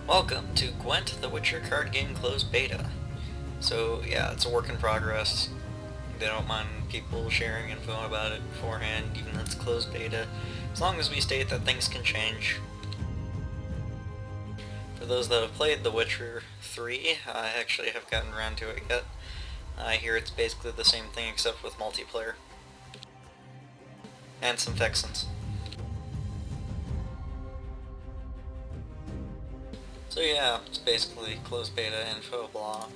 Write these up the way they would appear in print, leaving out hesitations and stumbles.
Welcome to Gwent, the Witcher card game closed beta. So yeah, it's a work in progress. They don't mind people sharing info about it beforehand, even though it's closed beta, as long as we state that things can change. For those that have played The Witcher 3, I actually haven't gotten around to it yet. I hear it's basically the same thing except with multiplayer. And some Texans. So yeah, it's basically closed beta info blah.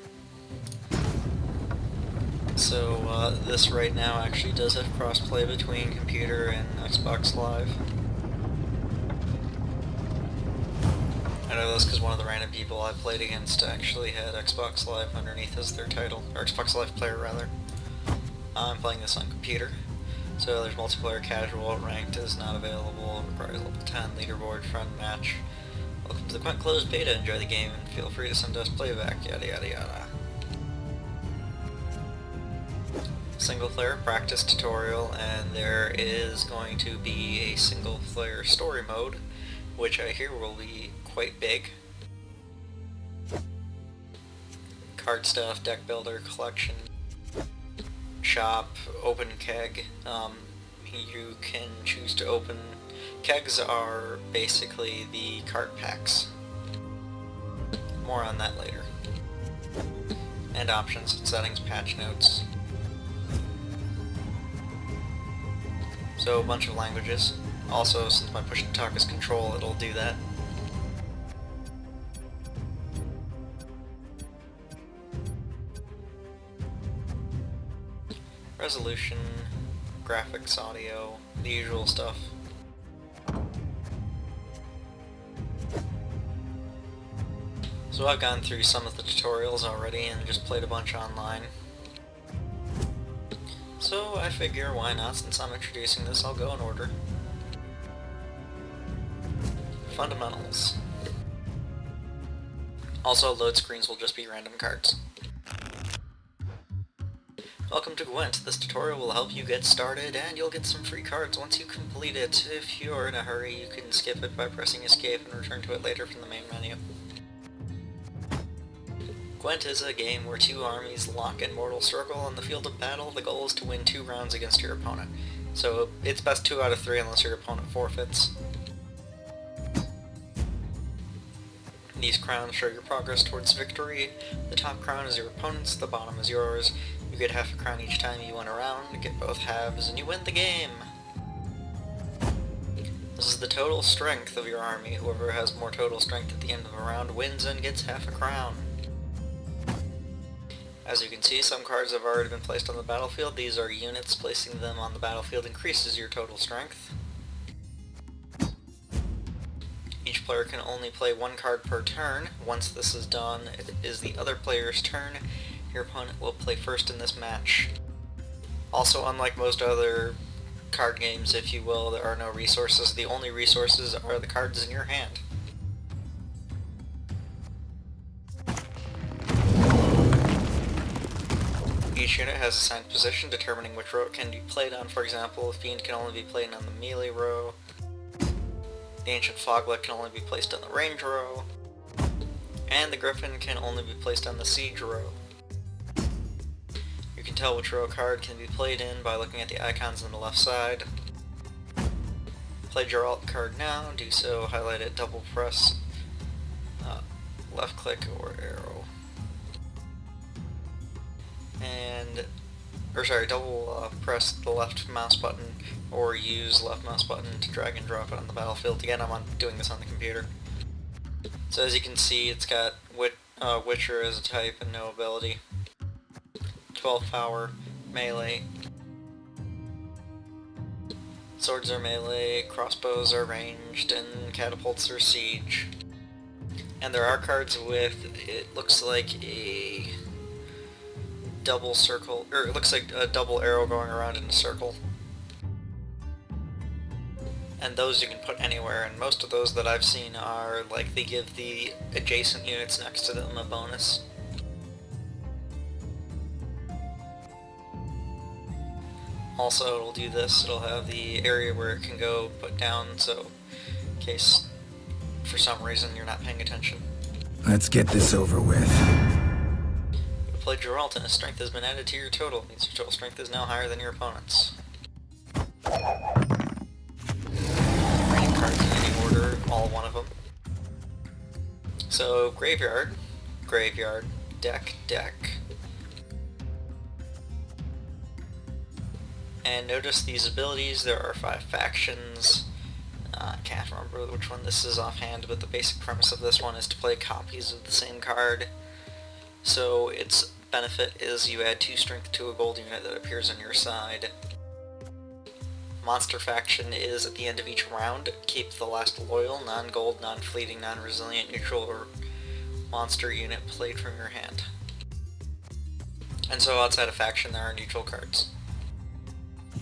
So this right now actually does have crossplay between computer and Xbox Live. I know this because one of the random people I played against actually had Xbox Live underneath as their title, or Xbox Live player rather. I'm playing this on computer. So there's multiplayer casual, ranked is not available, requires level 10, leaderboard, friend match. Welcome to the Gwent closed beta, enjoy the game and feel free to send us playback, yada yada yada. Single player practice tutorial, and there is going to be a single player story mode, which I hear will be quite big. Card stuff, deck builder, collection, shop, open keg. You can choose to open... Kegs are basically the card packs. More on that later. And options, settings, patch notes. So a bunch of languages. Also, since my push to talk is control, it'll do that. Resolution, graphics, audio, the usual stuff. So I've gone through some of the tutorials already and just played a bunch online. So I figure why not, since I'm introducing this, I'll go in order. Fundamentals. Also, load screens will just be random cards. Welcome to Gwent. This tutorial will help you get started, and you'll get some free cards once you complete it. If you're in a hurry, you can skip it by pressing escape and return to it later from the main menu. Gwent is a game where two armies lock in mortal circle on the field of battle. The goal is to win 2 rounds against your opponent. So it's best 2 out of 3 unless your opponent forfeits. These crowns show your progress towards victory. The top crown is your opponent's, the bottom is yours. You get half a crown each time you win a round, get both halves, and you win the game! This is the total strength of your army. Whoever has more total strength at the end of a round wins and gets half a crown. As you can see, some cards have already been placed on the battlefield. These are units. Placing them on the battlefield increases your total strength. Each player can only play 1 card per turn. Once this is done, it is the other player's turn. Your opponent will play first in this match. Also, unlike most other card games, if you will, there are no resources. The only resources are the cards in your hand. Each unit has assigned position, determining which row it can be played on. For example, Fiend can only be played on the melee row. The Ancient Foglet can only be placed on the range row. And the Griffin can only be placed on the siege row. You can tell which row a card can be played in by looking at the icons on the left side. Play your alt card now. Do so, highlight it, double press, left click or arrow. Double press the left mouse button or use left mouse button to drag and drop it on the battlefield. Again, I'm doing this on the computer. So as you can see, it's got Witcher as a type and no ability. 12 power, melee. Swords are melee, crossbows are ranged, and catapults are siege. And there are cards with, it looks like a double circle, or it looks like a double arrow going around in a circle. And those you can put anywhere, and most of those that I've seen are like they give the adjacent units next to them a bonus. Also, it'll do this, it'll have the area where it can go put down, so in case for some reason you're not paying attention. Let's get this over with. You played Geralt and his strength has been added to your total. Means your total strength is now higher than your opponent's. Random cards in any order, all one of them. So, graveyard, graveyard, deck, deck. And notice these abilities, there are 5 factions. I can't remember which one this is offhand, but the basic premise of this one is to play copies of the same card. So its benefit is you add 2 strength to a gold unit that appears on your side. Monster faction is at the end of each round, keep the last loyal, non-gold, non-fleeting, non-resilient, neutral, or monster unit played from your hand. And so outside of faction there are neutral cards.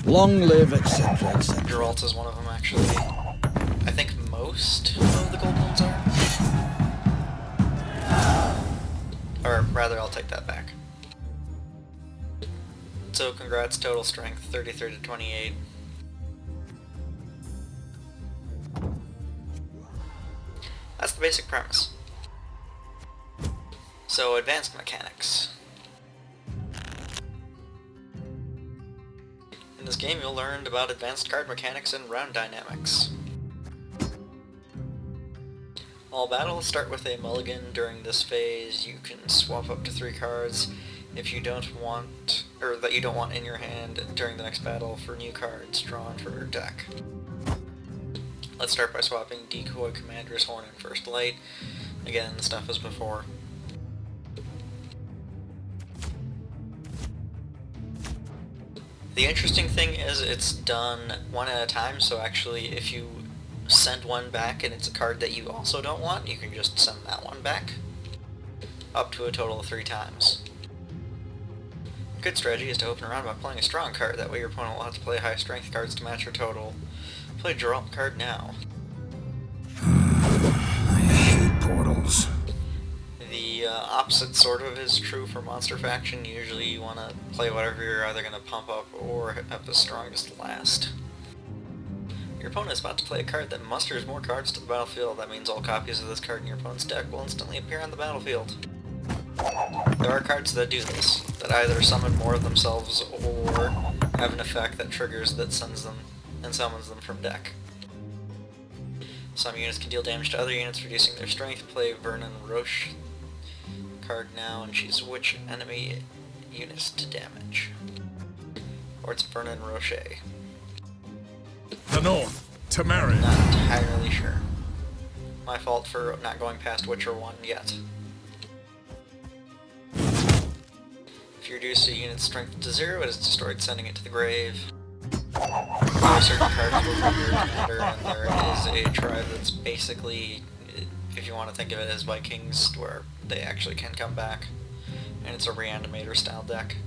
Long live, etc., etc. Geralt is one of them, actually. I think most of the gold ones are. Or rather, I'll take that back. So congrats, total strength 33 to 28. That's the basic premise. So advanced mechanics. In this game you'll learn about advanced card mechanics and round dynamics. All battles start with a mulligan. During this phase you can swap up to 3 cards if you don't want, or that you don't want in your hand during the next battle for new cards drawn for your deck. Let's start by swapping Decoy, Commander's Horn, and First Light. Again, the stuff as before. The interesting thing is it's done one at a time, so actually if you send one back and it's a card that you also don't want, you can just send that one back. Up to a total of 3 times. A good strategy is to open a round by playing a strong card, that way your opponent will have to play high strength cards to match your total. Play a Geralt card now. I hate portals. The opposite sort of is true for Monster Faction. Usually you want to play whatever you're either going to pump up or have the strongest last. Your opponent is about to play a card that musters more cards to the battlefield. That means all copies of this card in your opponent's deck will instantly appear on the battlefield. There are cards that do this, that either summon more of themselves or have an effect that triggers that sends them and summons them from deck. Some units can deal damage to other units, reducing their strength. Play Vernon Roche card now and choose which enemy units to damage. Or it's Vernon Roche. The North, Tamarin. Not entirely sure. My fault for not going past Witcher 1 yet. If you reduce a unit's strength to 0, it is destroyed, sending it to the grave. There are certain cards with your commander, and there is a tribe that's basically, if you want to think of it as Vikings, where they actually can come back. And it's a reanimator style deck.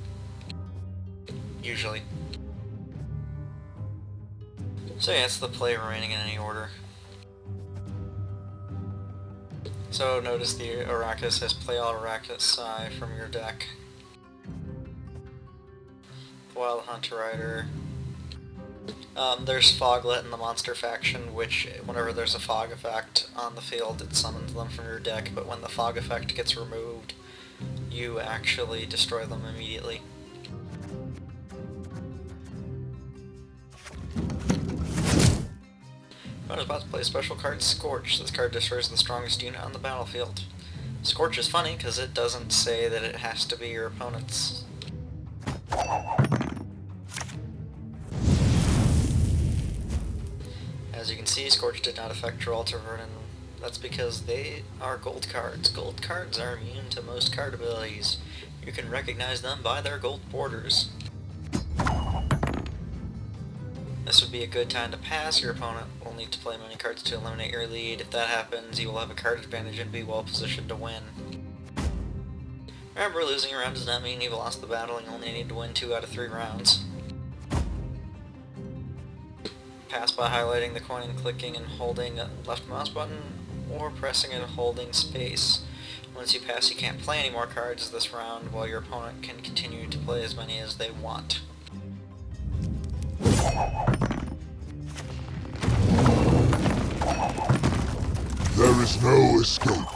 Usually. So yeah, it's the play remaining in any order. So notice the Arrakis says play all Arrakis Sai from your deck. Wild Hunter Rider. There's Foglet in the Monster Faction, which whenever there's a fog effect on the field, it summons them from your deck, but when the fog effect gets removed, you actually destroy them immediately. I was about to play a special card, Scorch. This card destroys the strongest unit on the battlefield. Scorch is funny because it doesn't say that it has to be your opponent's. As you can see, Scorch did not affect Geralt or Vernon. That's because they are gold cards. Gold cards are immune to most card abilities. You can recognize them by their gold borders. This would be a good time to pass. Your opponent will need to play many cards to eliminate your lead. If that happens, you will have a card advantage and be well positioned to win. Remember, losing a round does not mean you've lost the battle, and you only need to win 2 out of 3 rounds. Pass by highlighting the coin and clicking and holding the left mouse button, or pressing and holding space. Once you pass, you can't play any more cards this round, while your opponent can continue to play as many as they want. There is no escape.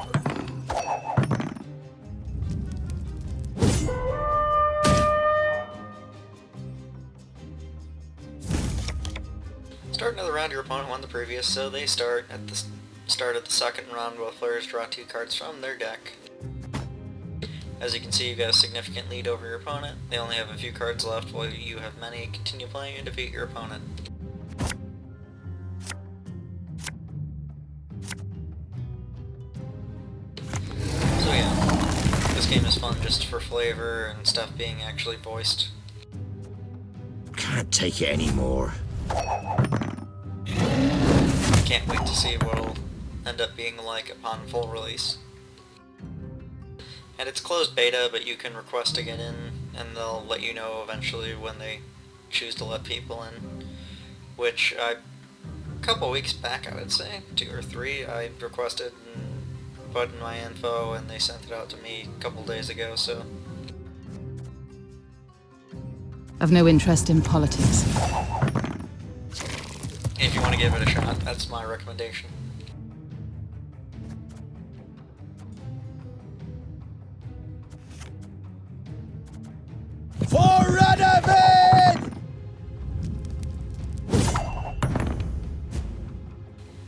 won the previous, so they start at the start of the second round. Both players draw 2 cards from their deck. As you can see, you've got a significant lead over your opponent. They only have a few cards left while you have many. Continue playing and defeat your opponent. So yeah, this game is fun just for flavor and stuff being actually voiced. Can't take it anymore. Can't wait to see what it'll end up being like upon full release. And it's closed beta, but you can request to get in, and they'll let you know eventually when they choose to let people in. Which a couple weeks back, I would say, 2 or 3, I requested and put in my info, and they sent it out to me a couple days ago, so... I've no interest in politics. If you want to give it a shot, that's my recommendation. For Radovid!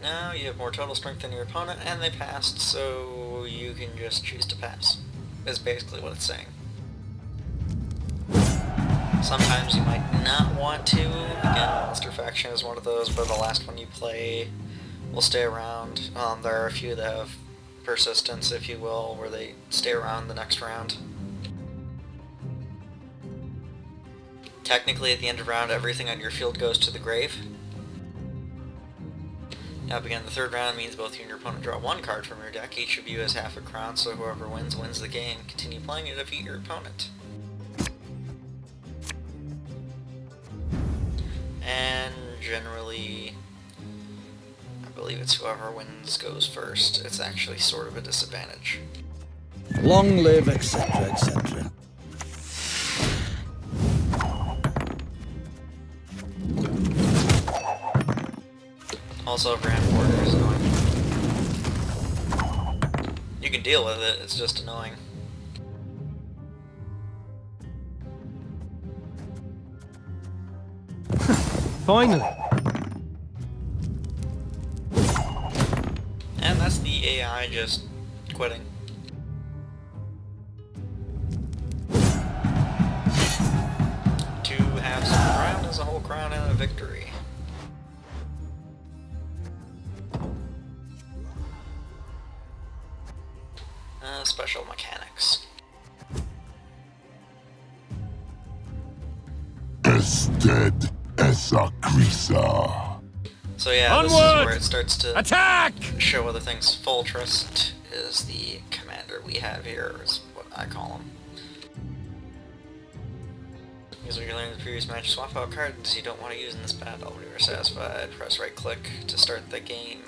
Now you have more total strength than your opponent, and they passed, so you can just choose to pass. Is basically what it's saying. Sometimes you might not want to. Again, Monster Faction is one of those, but the last one you play will stay around. There are a few that have persistence, if you will, where they stay around the next round. Technically, at the end of round, everything on your field goes to the grave. Now begin the third round means both you and your opponent draw 1 card from your deck. Each of you has half a crown, so whoever wins, wins the game. Continue playing to defeat your opponent. And generally, I believe it's whoever wins goes first. It's actually sort of a disadvantage. Long live, etc., etc. Also, Grand Border is annoying. You can deal with it, it's just annoying. Finally. And that's the AI just quitting. Two halves of a crown is a whole crown and a victory. Special mechanics. Ested esa crisa. So yeah, this is Onward! where it starts to Attack! show other things. Full Trust is the commander we have here, is what I call him. Because when you learn in the previous match, swap out cards you don't want to use in this battle. When you are satisfied, press right click to start the game.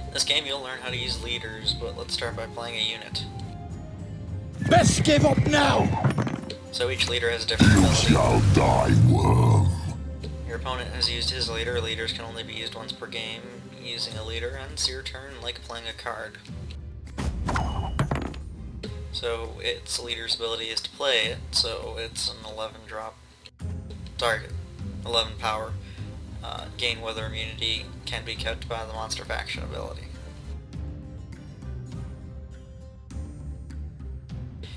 In this game you'll learn how to use leaders, but let's start by playing a unit. Best give up now! So each leader has a different You ability. shall die, worm. Your opponent has used his leader. Leaders can only be used once per game. Using a leader ends your turn like playing a card. So its leader's ability is to play it, so it's an 11 drop target, 11 power. Gain weather immunity can be kept by the Monster Faction ability.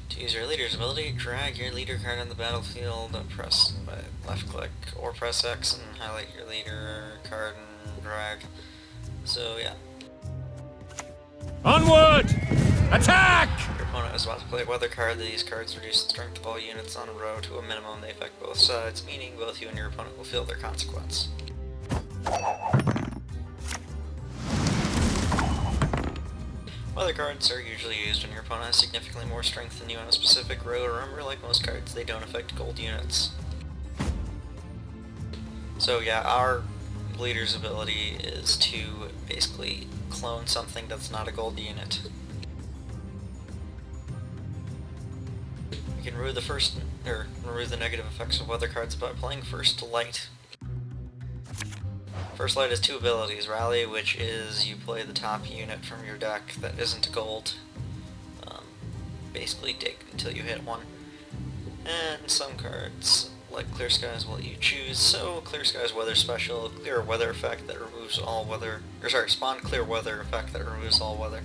To use your leader's ability, drag your leader card on the battlefield, press by left click, or press X and highlight your leader card and drag. So yeah. Onward! Attack! Your opponent is about to play a weather card. These cards reduce the strength of all units on a row to a minimum. They affect both sides, meaning both you and your opponent will feel their consequence. Weather cards are usually used when your opponent has significantly more strength than you on a specific row. Remember, like most cards, they don't affect gold units. So yeah, our leader's ability is to basically clone something that's not a gold unit. You can remove the negative effects of weather cards by playing first to light. First Light has two abilities. Rally, which is you play the top unit from your deck that isn't gold. Basically dig until you hit one. And some cards, like Clear Skies, will let you choose. So Clear Skies Weather Special, Clear Weather effect that removes all weather, or sorry, Spawn Clear Weather effect that removes all weather.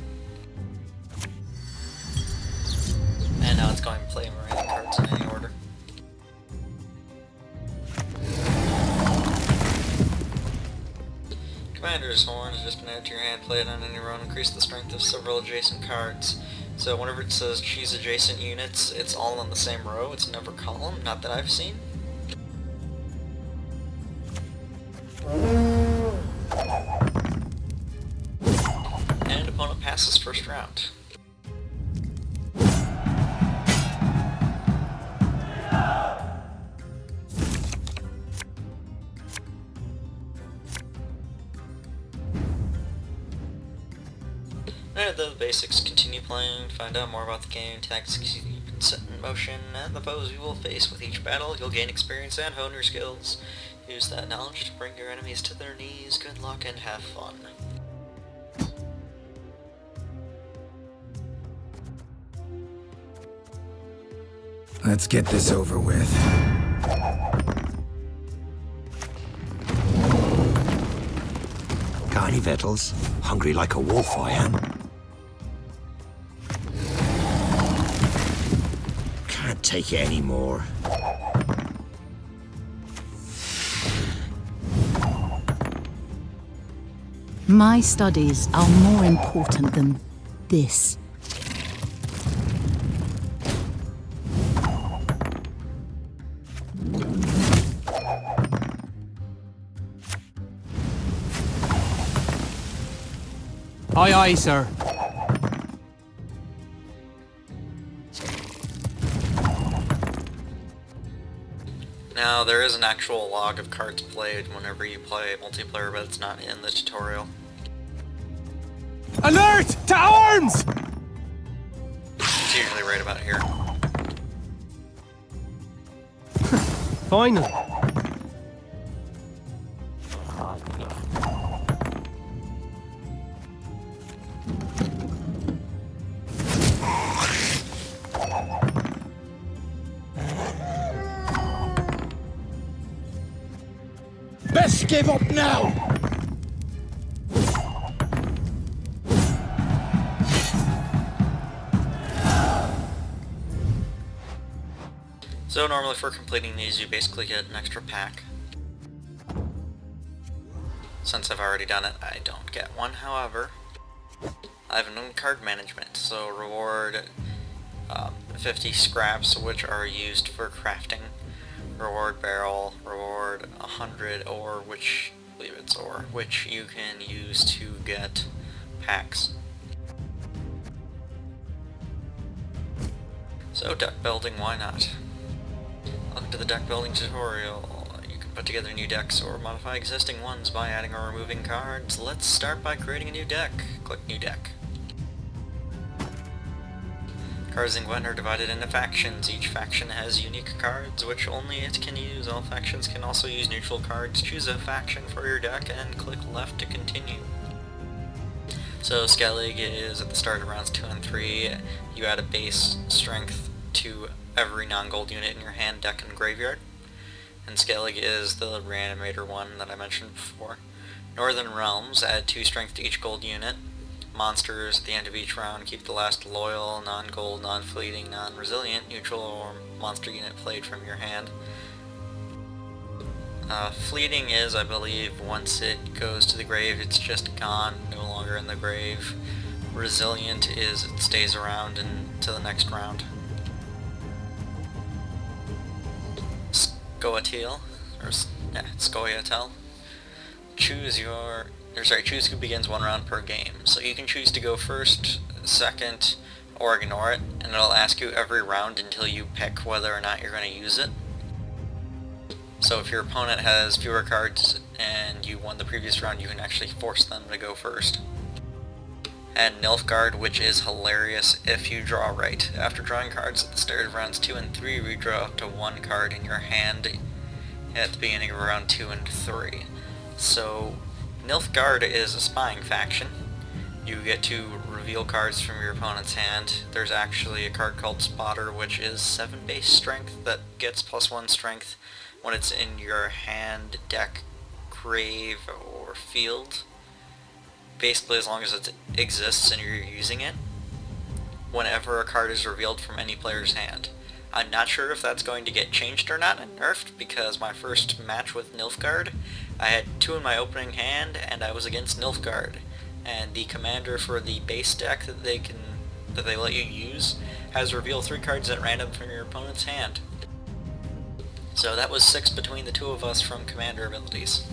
And now it's going to play Marine cards in any order. Commander's Horn has just been added to your hand. Play it on any round. Increase the strength of several adjacent cards. So whenever it says choose adjacent units, it's all on the same row. It's never column. Not that I've seen. And opponent passes first round. Alright, the basics. Continue playing, find out more about the game, tactics you can set in motion, and the foes you will face with each battle. You'll gain experience and hone your skills. Use that knowledge to bring your enemies to their knees. Good luck and have fun. Let's get this over with. Got any victuals? Hungry like a wolf, I am. Can't take it anymore. My studies are more important than this. Aye, aye, sir. Now, there is an actual log of cards played whenever you play multiplayer, but it's not in the tutorial. Alert! To arms! It's usually right about here. Finally. Best give up now! So normally for completing these you basically get an extra pack. Since I've already done it, I don't get one. However, I have an card management, so reward 50 scraps, which are used for crafting. Reward barrel, reward 100 ore, which, I believe it's ore, which you can use to get packs. So deck building, why not? Welcome to the deck building tutorial. You can put together new decks or modify existing ones by adding or removing cards. Let's start by creating a new deck. Click New Deck. Cards in Gwent are divided into factions. Each faction has unique cards, which only it can use. All factions can also use neutral cards. Choose a faction for your deck and click left to continue. So Skellig is at the start of rounds 2 and 3. You add a base strength to every non-gold unit in your hand, deck, and graveyard. And Skellig is the reanimator one that I mentioned before. Northern Realms add 2 strength to each gold unit. Monsters at the end of each round keep the last loyal, non-gold, non-fleeting, non-resilient, neutral, or monster unit played from your hand. Fleeting is, I believe, once it goes to the grave, it's just gone, no longer in the grave. Resilient is it stays around into the next round. Scoia'tael, or yeah, Scoia'tael. Choose who begins 1 round per game. So you can choose to go first, second, or ignore it, and it'll ask you every round until you pick whether or not you're going to use it. So if your opponent has fewer cards and you won the previous round, you can actually force them to go first. And Nilfgaard, which is hilarious if you draw right. After drawing cards at the start of rounds 2 and 3, redraw up to 1 card in your hand at the beginning of round 2 and 3. So, Nilfgaard is a spying faction. You get to reveal cards from your opponent's hand. There's actually a card called Spotter, which is 7 base strength that gets +1 strength when it's in your hand, deck, grave, or field. Basically, as long as it exists and you're using it, whenever a card is revealed from any player's hand. I'm not sure if that's going to get changed or not and nerfed, because my first match with Nilfgaard, I had 2 in my opening hand, and I was against Nilfgaard. And the commander for the base deck that they let you use has revealed 3 cards at random from your opponent's hand. So that was 6 between the 2 of us from commander abilities.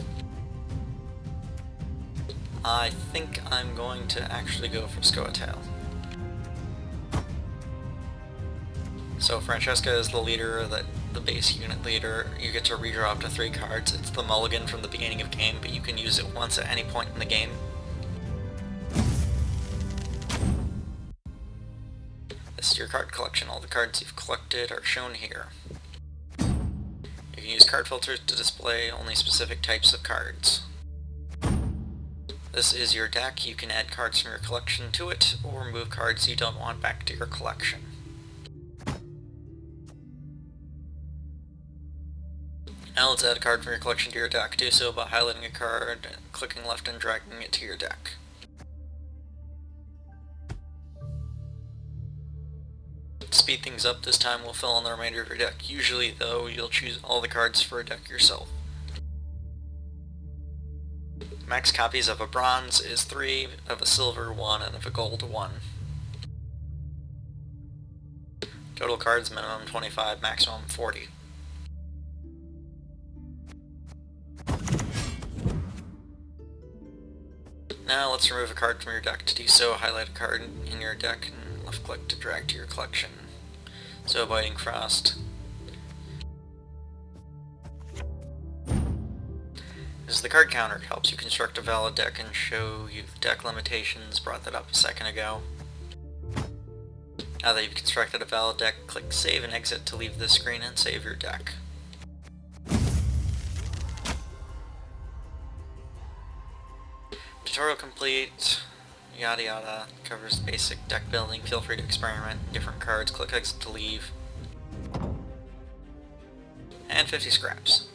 I think I'm going to actually go for Scoia'tael. So Francesca is the leader, the base unit leader. You get to redraw up to 3 cards. It's the mulligan from the beginning of game, but you can use it once at any point in the game. This is your card collection. All the cards you've collected are shown here. You can use card filters to display only specific types of cards. This is your deck. You can add cards from your collection to it, or move cards you don't want back to your collection. Now let's add a card from your collection to your deck. Do so by highlighting a card, clicking left and dragging it to your deck. To speed things up, this time we'll fill in the remainder of your deck. Usually, though, you'll choose all the cards for a deck yourself. Max copies of a bronze is 3, of a silver 1, and of a gold 1. Total cards minimum 25, maximum 40. Now let's remove a card from your deck. To do so, highlight a card in your deck and left click to drag to your collection. So Biting Frost. This is the card counter. It helps you construct a valid deck and show you the deck limitations. Brought that up a second ago. Now that you've constructed a valid deck, click Save and Exit to leave the screen and save your deck. Tutorial complete, yada yada, covers basic deck building. Feel free to experiment with different cards, click exit to leave. And 50 scraps.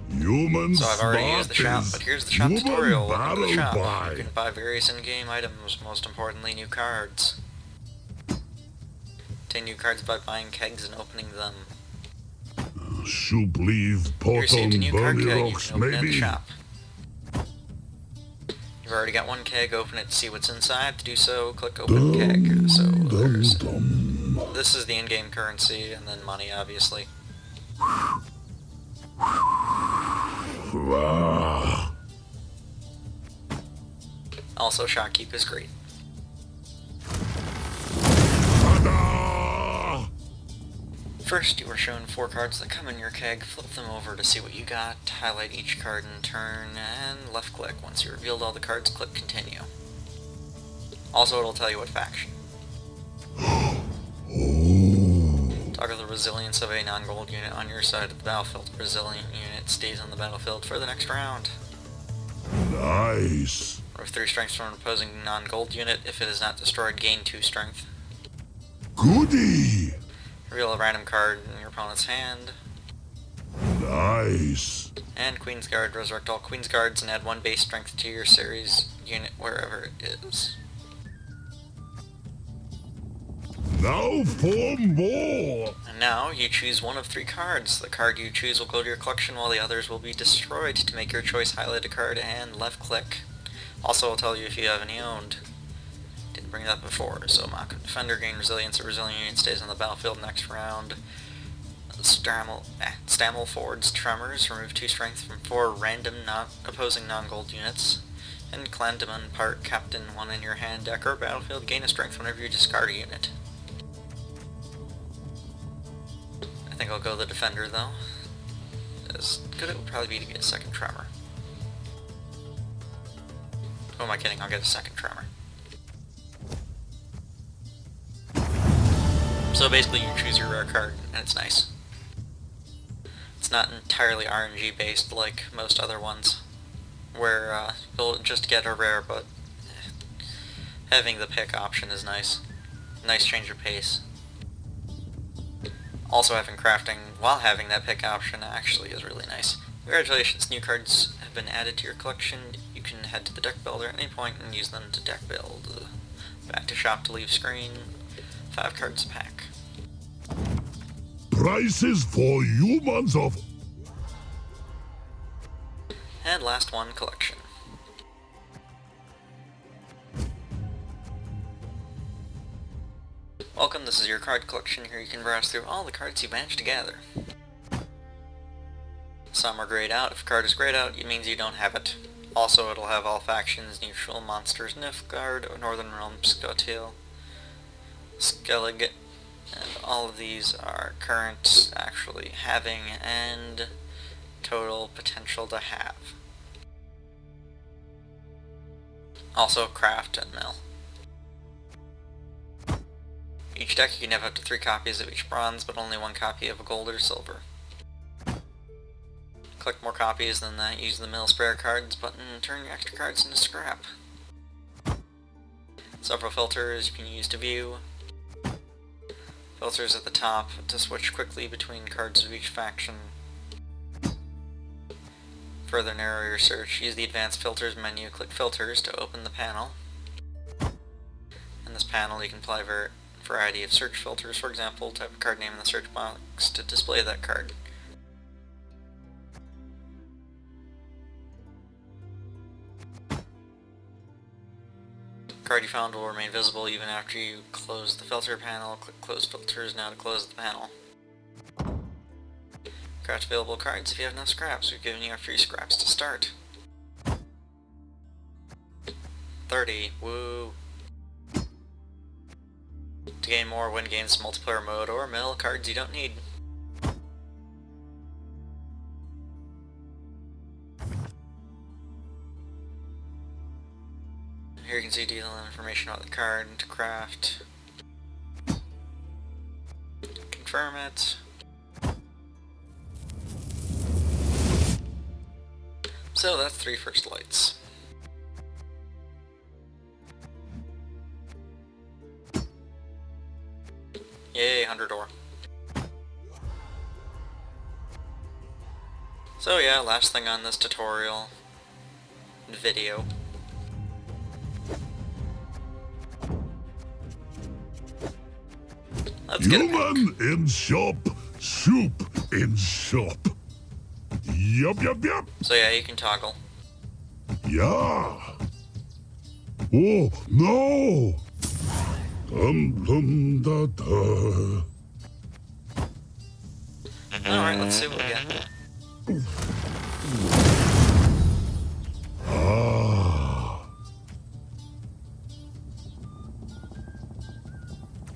Humans So I've already used the shop, but here's the shop human tutorial. Welcome to the battle shop. buy. You can buy various in-game items, most importantly new cards. Obtain new cards by buying kegs and opening them. Should leave You received a Poton new card Bunny keg, you Rocks, can open it in the maybe? shop. You've already got one keg, open it to see what's inside. To do so, click open keg. So this is the in-game currency, and then money, obviously. Ah. Also, Shotkeep is great. Tada! First, you are shown 4 cards that come in your keg. Flip them over to see what you got. Highlight each card in turn, and left click. Once you revealed all the cards, click Continue. Also, it'll tell you what faction. Toggle the resilience of a non-gold unit on your side of the battlefield. The resilient unit stays on the battlefield for the next round. Nice. Remove 3 strength from an opposing non-gold unit. If it is not destroyed, gain 2 strength. Goody. Reveal a random card in your opponent's hand. Nice. And Queen's Guard. Resurrect all Queen's Guards and add 1 base strength to your series unit wherever it is. Now for more. And now, you choose one of 3 cards. The card you choose will go to your collection while the others will be destroyed. To make your choice, highlight a card and left click. Also, it'll tell you if you have any owned. Didn't bring that before. So Mako Defender, gain resilience. A resilient unit stays on the battlefield next round. Stammelford's Tremors, remove 2 strength from 4 random opposing non-gold units. And Clandemon Park, Captain 1 in your hand, deck, or battlefield, gain a strength whenever you discard a unit. I think I'll go the Defender though. As good it would probably be to get a second Tremor. Who am I kidding? I'll get a second Tremor. So basically you choose your rare card, and it's nice. It's not entirely RNG based like most other ones, where you'll just get a rare, but having the pick option is nice. Nice change of pace. Also having crafting while having that pick option actually is really nice. Congratulations, new cards have been added to your collection. You can head to the deck builder at any point and use them to deck build. Back to shop to leave screen. 5 cards a pack. Prices for humans of... And last one, collection. Welcome, this is your card collection. Here you can browse through all the cards you managed to gather. Some are grayed out. If a card is grayed out, it means you don't have it. Also, it'll have all factions, neutral, monsters, Nilfgaard, Northern Realms, Scotil, Skellig, and all of these are current, actually having, and total potential to have. Also, craft and mill. Each deck you can have up to 3 copies of each bronze, but only 1 copy of a gold or silver. Collect more copies than that, use the mill spare cards button and turn your extra cards into scrap. Several filters you can use to view. Filters at the top to switch quickly between cards of each faction. Further narrow your search, use the advanced filters menu, click filters to open the panel. In this panel you can apply a variety of search filters, for example, type a card name in the search box to display that card. The card you found will remain visible even after you close the filter panel. Click close filters now to close the panel. Craft available cards if you have enough scraps. We've given you our free scraps to start. 30. Woo! To gain more, win games multiplayer mode, or mill cards you don't need. Here you can see detailed information about the card, to craft, confirm it. So that's 3 first lights. Yay, 100 ore. So yeah, last thing on this tutorial video. Let's get it back. Human in shop, soup in shop. Yup, yup, yup. So yeah, you can toggle. Yeah. Oh, no. Da, da. Alright, let's see what we get. Ah.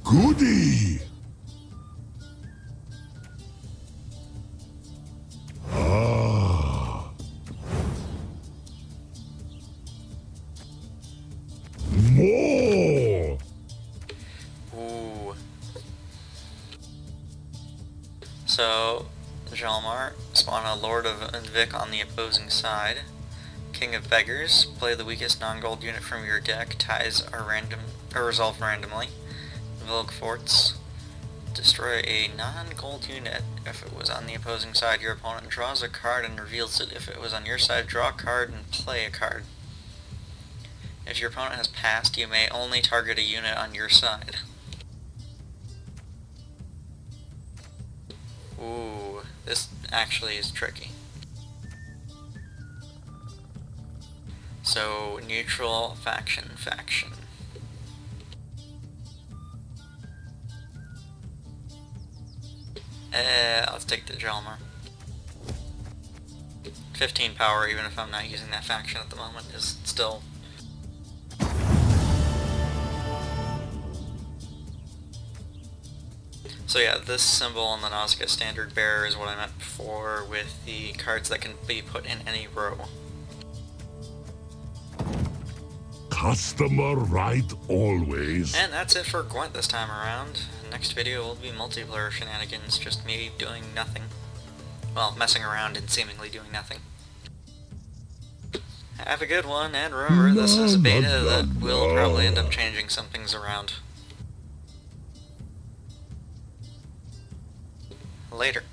Goody. Ah. More. Ooh. So, Jalmar, spawn a Lord of Invik on the opposing side. King of Beggars, play the weakest non-gold unit from your deck, ties are resolved randomly. Vilg Forts, destroy a non-gold unit. If it was on the opposing side, your opponent draws a card and reveals it. If it was on your side, draw a card and play a card. If your opponent has passed, you may only target a unit on your side. Ooh, this actually is tricky. So, neutral, faction. Let's take the Jalmar. 15 power, even if I'm not using that faction at the moment, is still... So yeah, this symbol on the Nausicaa standard bearer is what I meant before with the cards that can be put in any row. Customer right always. And that's it for Gwent this time around. Next video will be multiplayer shenanigans, just me doing nothing. well, messing around and seemingly doing nothing. Have a good one, and remember, this is a beta that will probably end up changing some things around. Later.